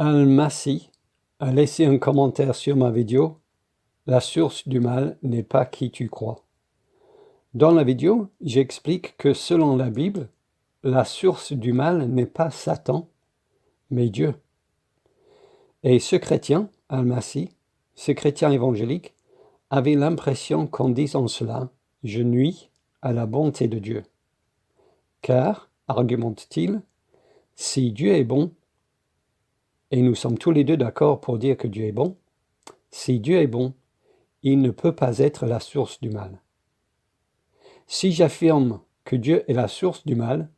Al-Massi a laissé un commentaire sur ma vidéo. La source du mal n'est pas qui tu crois. Dans la vidéo, j'explique que selon la Bible, la source du mal n'est pas Satan, mais Dieu. Et ce chrétien, Al-Massi, ce chrétien évangélique, avait l'impression qu'en disant cela, je nuis à la bonté de Dieu. Car, argumente-t-il, si Dieu est bon, et nous sommes tous les deux d'accord pour dire que Dieu est bon, si Dieu est bon, il ne peut pas être la source du mal. Si j'affirme que Dieu est la source du mal,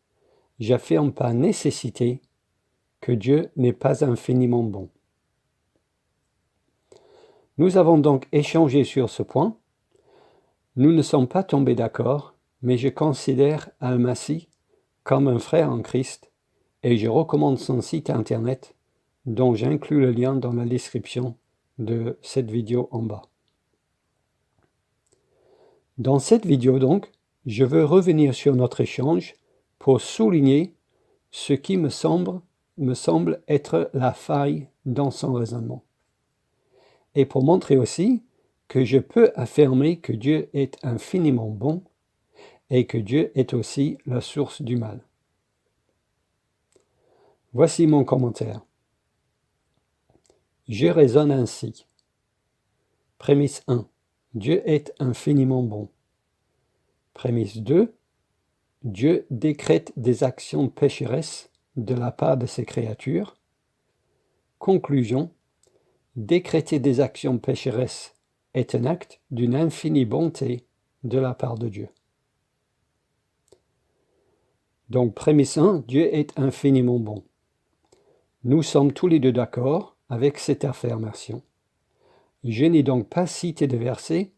j'affirme par nécessité que Dieu n'est pas infiniment bon. Nous avons donc échangé sur ce point. Nous ne sommes pas tombés d'accord, mais je considère Al-Massi comme un frère en Christ et je recommande son site internet dont j'inclus le lien dans la description de cette vidéo en bas. Dans cette vidéo donc, je veux revenir sur notre échange pour souligner ce qui me semble être la faille dans son raisonnement. Et pour montrer aussi que je peux affirmer que Dieu est infiniment bon et que Dieu est aussi la source du mal. Voici mon commentaire. Je raisonne ainsi. Prémisse 1. Dieu est infiniment bon. Prémisse 2. Dieu décrète des actions pécheresses de la part de ses créatures. Conclusion. Décréter des actions pécheresses est un acte d'une infinie bonté de la part de Dieu. Donc, prémisse 1, Dieu est infiniment bon. Nous sommes tous les deux d'accord avec cette affirmation. Je n'ai donc pas cité de verset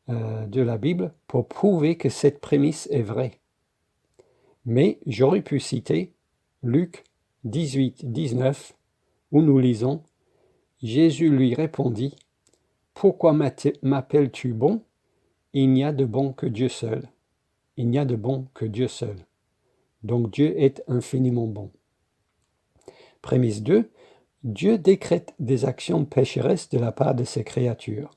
de la Bible pour prouver que cette prémisse est vraie. Mais j'aurais pu citer Luc 18, 19, où nous lisons « Jésus lui répondit, « Pourquoi m'appelles-tu bon? Il n'y a de bon que Dieu seul. Il n'y a de bon que Dieu seul. » Donc Dieu est infiniment bon. Prémisse 2. Dieu décrète des actions pécheresses de la part de ses créatures.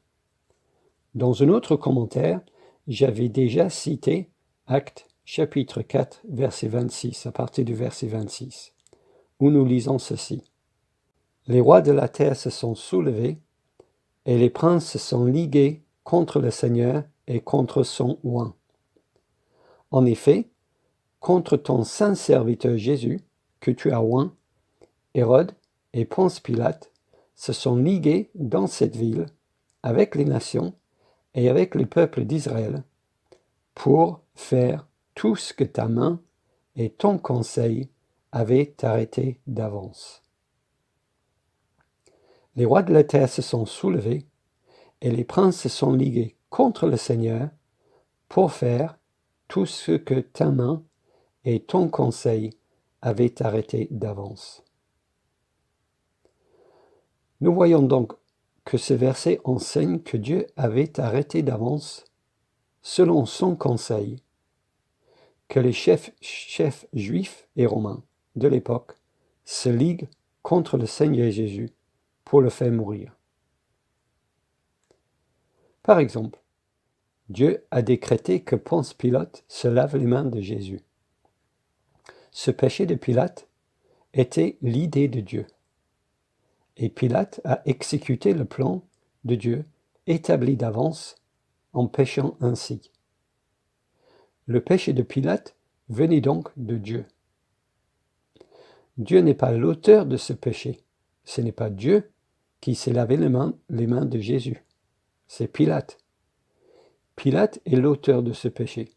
Dans un autre commentaire, j'avais déjà cité Actes chapitre 4, verset 26, à partir du verset 26, où nous lisons ceci. Les rois de la terre se sont soulevés, et les princes se sont ligués contre le Seigneur et contre son oint. En effet, contre ton saint serviteur Jésus, que tu as oint, Hérode et Ponce Pilate se sont ligués dans cette ville avec les nations et avec le peuple d'Israël pour faire tout ce que ta main et ton conseil avaient arrêté d'avance. Les rois de la terre se sont soulevés et les princes se sont ligués contre le Seigneur pour faire tout ce que ta main et ton conseil avaient arrêté d'avance. Nous voyons donc que ce verset enseigne que Dieu avait arrêté d'avance, selon son conseil, que les chefs juifs et romains de l'époque se liguent contre le Seigneur Jésus pour le faire mourir. Par exemple, Dieu a décrété que Ponce Pilate se lave les mains de Jésus. Ce péché de Pilate était l'idée de Dieu. Et Pilate a exécuté le plan de Dieu établi d'avance en péchant ainsi. Le péché de Pilate venait donc de Dieu. Dieu n'est pas l'auteur de ce péché. Ce n'est pas Dieu qui s'est lavé les mains de Jésus. C'est Pilate. Pilate est l'auteur de ce péché.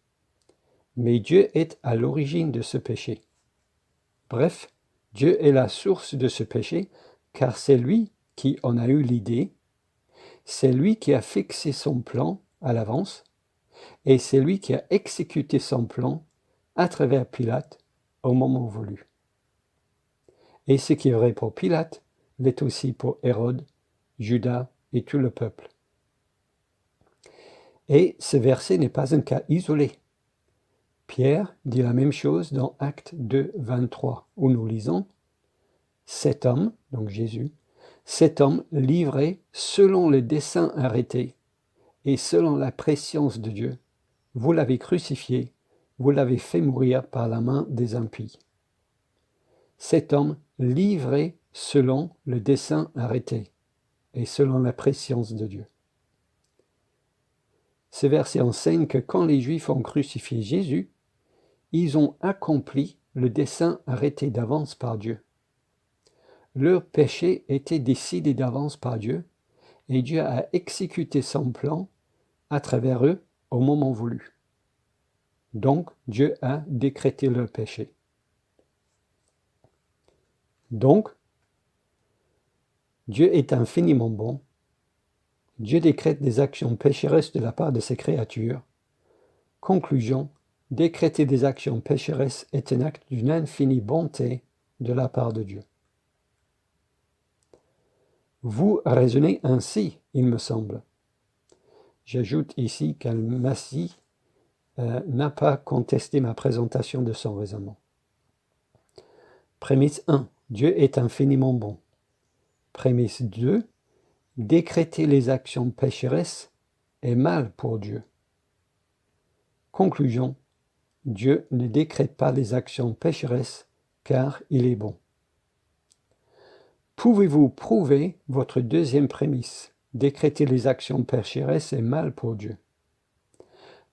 Mais Dieu est à l'origine de ce péché. Bref, Dieu est la source de ce péché, car c'est lui qui en a eu l'idée, c'est lui qui a fixé son plan à l'avance, et c'est lui qui a exécuté son plan à travers Pilate au moment voulu. Et ce qui est vrai pour Pilate l'est aussi pour Hérode, Judas et tout le peuple. Et ce verset n'est pas un cas isolé. Pierre dit la même chose dans Actes 2, 23, où nous lisons cet homme, donc Jésus, cet homme livré selon le dessein arrêté et selon la prescience de Dieu, vous l'avez crucifié, vous l'avez fait mourir par la main des impies. Cet homme livré selon le dessein arrêté et selon la prescience de Dieu. Ce verset enseigne que quand les Juifs ont crucifié Jésus, ils ont accompli le dessein arrêté d'avance par Dieu. Leur péché était décidé d'avance par Dieu, et Dieu a exécuté son plan à travers eux au moment voulu. Donc, Dieu a décrété leur péché. Donc, Dieu est infiniment bon. Dieu décrète des actions pécheresses de la part de ses créatures. Conclusion, décréter des actions pécheresses est un acte d'une infinie bonté de la part de Dieu. Vous raisonnez ainsi, il me semble. J'ajoute ici qu'Al-Masih n'a pas contesté ma présentation de son raisonnement. Prémisse 1. Dieu est infiniment bon. Prémisse 2. Décréter les actions pécheresses est mal pour Dieu. Conclusion. Dieu ne décrète pas les actions pécheresses car il est bon. Pouvez-vous prouver votre deuxième prémisse? Décréter les actions pécheresses est mal pour Dieu.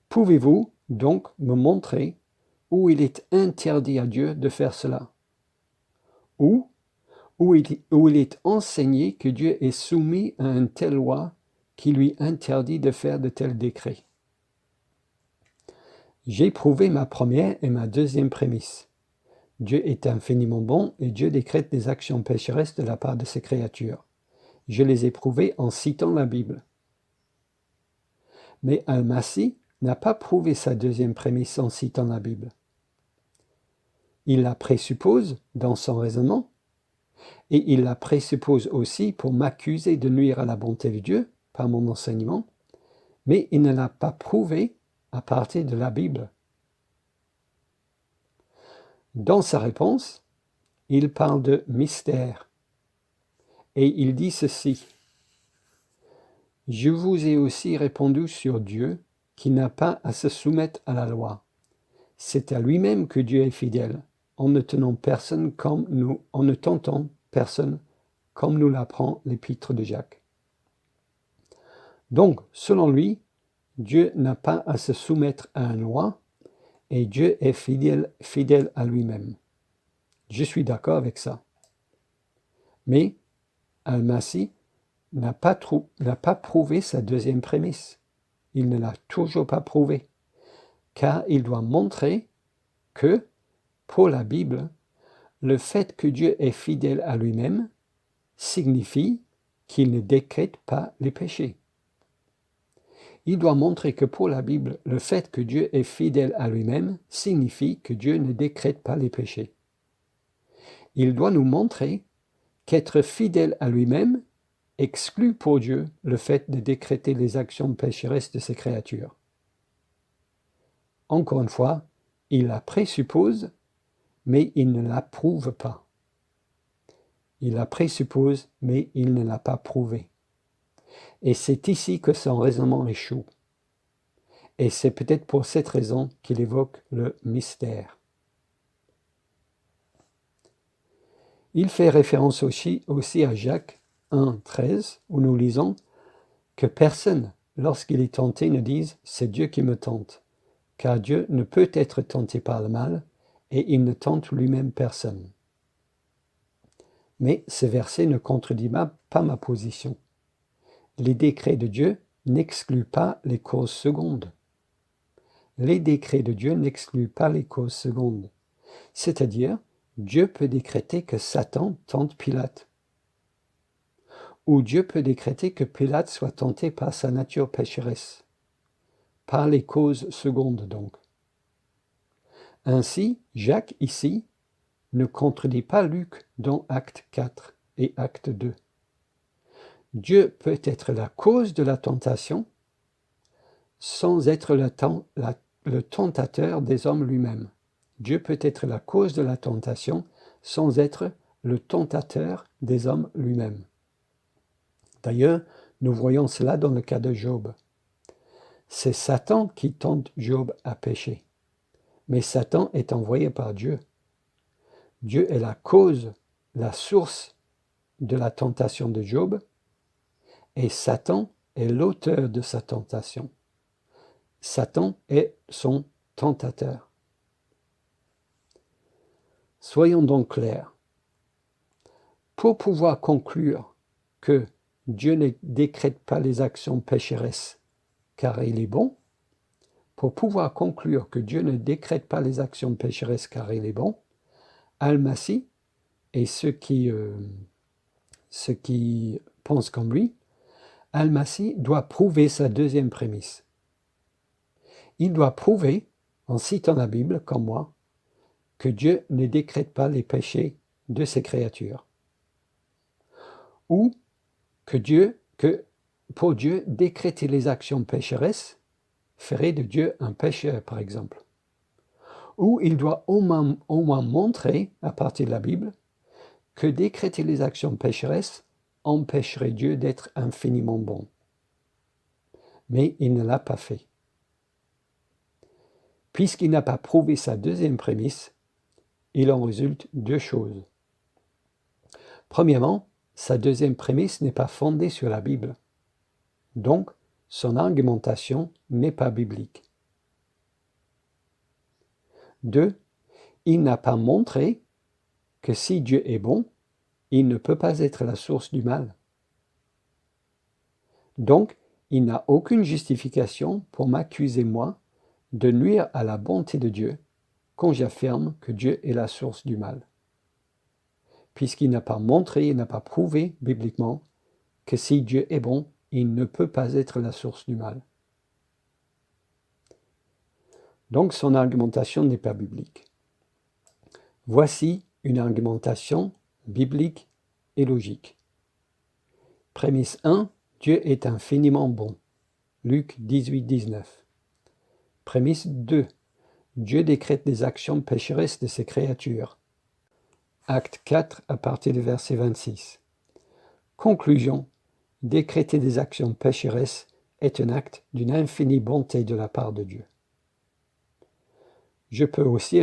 Pouvez-vous donc me montrer où il est interdit à Dieu de faire cela? Où il est enseigné que Dieu est soumis à une telle loi qui lui interdit de faire de tels décrets? J'ai prouvé ma première et ma deuxième prémisse. Dieu est infiniment bon et Dieu décrète des actions pécheresses de la part de ses créatures. Je les ai prouvées en citant la Bible. Mais Al-Masih n'a pas prouvé sa deuxième prémisse en citant la Bible. Il la présuppose dans son raisonnement, et il la présuppose aussi pour m'accuser de nuire à la bonté de Dieu par mon enseignement, mais il ne l'a pas prouvé à partir de la Bible. Dans sa réponse, il parle de mystère, et il dit ceci. « Je vous ai aussi répondu sur Dieu, qui n'a pas à se soumettre à la loi. C'est à lui-même que Dieu est fidèle, en ne tentant personne comme nous l'apprend l'épître de Jacques. » Donc, selon lui, Dieu n'a pas à se soumettre à une loi, et Dieu est fidèle à lui-même. Je suis d'accord avec ça. Mais Al-Masih n'a pas prouvé sa deuxième prémisse. Il ne l'a toujours pas prouvé, car il doit montrer que, pour la Bible, le fait que Dieu est fidèle à lui-même signifie qu'il ne décrète pas les péchés. Il doit montrer que pour la Bible, le fait que Dieu est fidèle à lui-même signifie que Dieu ne décrète pas les péchés. Il doit nous montrer qu'être fidèle à lui-même exclut pour Dieu le fait de décréter les actions pécheresses de ses créatures. Encore une fois, il la présuppose, mais il ne la prouve pas. Il la présuppose, mais il ne l'a pas prouvée. Et c'est ici que son raisonnement échoue. Et c'est peut-être pour cette raison qu'il évoque le mystère. Il fait référence aussi à Jacques 1,13, où nous lisons que personne, lorsqu'il est tenté, ne dise « c'est Dieu qui me tente », car Dieu ne peut être tenté par le mal, et il ne tente lui-même personne. Mais ce verset ne contredit pas ma position. Les décrets de Dieu n'excluent pas les causes secondes. Les décrets de Dieu n'excluent pas les causes secondes. C'est-à-dire, Dieu peut décréter que Satan tente Pilate. Ou Dieu peut décréter que Pilate soit tenté par sa nature pécheresse. Par les causes secondes donc. Ainsi, Jacques ici ne contredit pas Luc dans Acte 4 et Acte 2. Dieu peut être la cause de la tentation sans être le tentateur des hommes lui-même. Dieu peut être la cause de la tentation sans être le tentateur des hommes lui-même. D'ailleurs, nous voyons cela dans le cas de Job. C'est Satan qui tente Job à pécher. Mais Satan est envoyé par Dieu. Dieu est la cause, la source de la tentation de Job, et Satan est l'auteur de sa tentation. Satan est son tentateur. Soyons donc clairs. Pour pouvoir conclure que Dieu ne décrète pas les actions pécheresses car il est bon, pour pouvoir conclure que Dieu ne décrète pas les actions pécheresses car il est bon, Al-Masih et ceux qui pensent comme lui, Al-Masih doit prouver sa deuxième prémisse. Il doit prouver, en citant la Bible comme moi, que Dieu ne décrète pas les péchés de ses créatures. Ou que pour Dieu, décréter les actions pécheresses ferait de Dieu un pécheur, par exemple. Ou il doit au moins montrer, à partir de la Bible, que décréter les actions pécheresses empêcherait Dieu d'être infiniment bon. Mais il ne l'a pas fait. Puisqu'il n'a pas prouvé sa deuxième prémisse, il en résulte deux choses. Premièrement, sa deuxième prémisse n'est pas fondée sur la Bible. Donc, son argumentation n'est pas biblique. 2. Il n'a pas montré que si Dieu est bon, il ne peut pas être la source du mal. Donc, il n'a aucune justification pour m'accuser, moi, de nuire à la bonté de Dieu quand j'affirme que Dieu est la source du mal. Puisqu'il n'a pas montré, il n'a pas prouvé bibliquement que si Dieu est bon, il ne peut pas être la source du mal. Donc son argumentation n'est pas biblique. Voici une argumentation biblique et logique. Prémisse 1, Dieu est infiniment bon. Luc 18, 19. Prémisse 2, Dieu décrète des actions pécheresses de ses créatures. Acte 4 à partir du verset 26. Conclusion, décréter des actions pécheresses est un acte d'une infinie bonté de la part de Dieu. Je peux aussi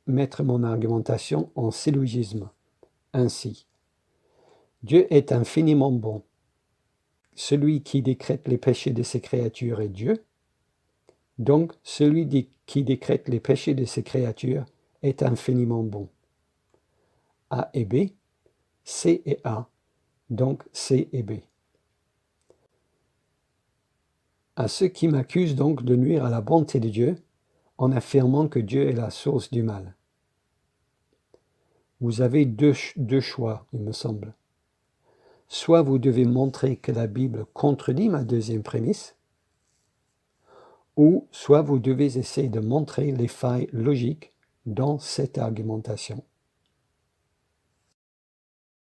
mettre mon argumentation en syllogisme. Ainsi, Dieu est infiniment bon. Celui qui décrète les péchés de ses créatures est Dieu. Donc, celui qui décrète les péchés de ses créatures est infiniment bon. A et B, C et A, donc C et B. À ceux qui m'accusent donc de nuire à la bonté de Dieu, en affirmant que Dieu est la source du mal. Vous avez deux choix, il me semble. Soit vous devez montrer que la Bible contredit ma deuxième prémisse, ou soit vous devez essayer de montrer les failles logiques dans cette argumentation.